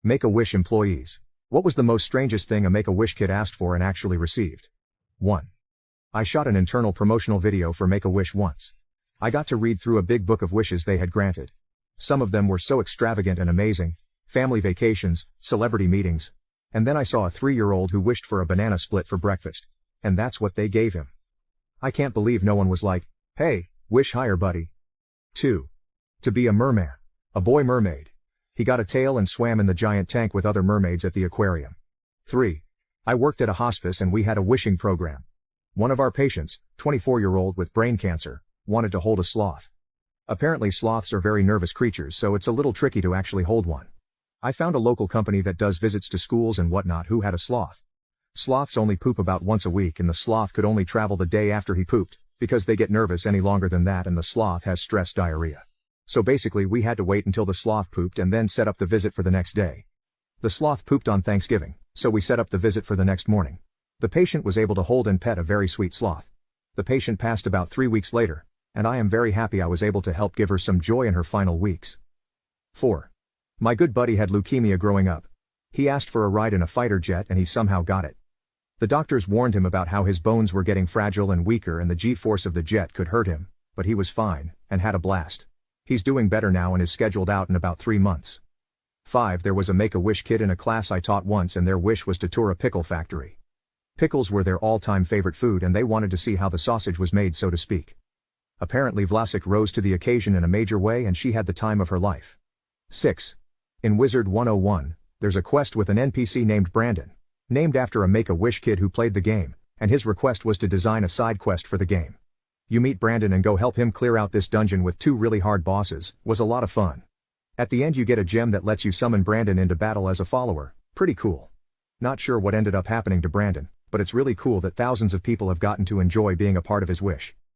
Make-A-Wish employees. What was the most strangest thing a Make-A-Wish kid asked for and actually received? 1. I shot an internal promotional video for Make-A-Wish once. I got to read through a big book of wishes they had granted. Some of them were so extravagant and amazing: family vacations, celebrity meetings. And then I saw a 3-year-old who wished for a banana split for breakfast. And that's what they gave him. I can't believe no one was like, "Hey, wish higher, buddy." 2. To be a merman. A boy mermaid. He got a tail and swam in the giant tank with other mermaids at the aquarium. 3. I worked at a hospice and we had a wishing program. One of our patients, 24-year-old with brain cancer, wanted to hold a sloth. Apparently sloths are very nervous creatures, so it's a little tricky to actually hold one. I found a local company that does visits to schools and whatnot who had a sloth. Sloths only poop about once a week and the sloth could only travel the day after he pooped, because they get nervous any longer than that and the sloth has stress diarrhea. So basically we had to wait until the sloth pooped and then set up the visit for the next day. The sloth pooped on Thanksgiving, so we set up the visit for the next morning. The patient was able to hold and pet a very sweet sloth. The patient passed about 3 weeks later, and I am very happy I was able to help give her some joy in her final weeks. 4. My good buddy had leukemia growing up. He asked for a ride in a fighter jet and he somehow got it. The doctors warned him about how his bones were getting fragile and weaker and the G-force of the jet could hurt him, but he was fine, and had a blast. He's doing better now and is scheduled out in about 3 months. 5. There was a Make-A-Wish kid in a class I taught once and their wish was to tour a pickle factory. Pickles were their all-time favorite food and they wanted to see how the sausage was made, so to speak. Apparently Vlasic rose to the occasion in a major way and she had the time of her life. 6. In Wizard 101, there's a quest with an NPC named Brandon, named after a Make-A-Wish kid who played the game, and his request was to design a side quest for the game. You meet Brandon and go help him clear out this dungeon with 2 really hard bosses. Was a lot of fun. At the end you get a gem that lets you summon Brandon into battle as a follower. Pretty cool. Not sure what ended up happening to Brandon, but it's really cool that thousands of people have gotten to enjoy being a part of his wish.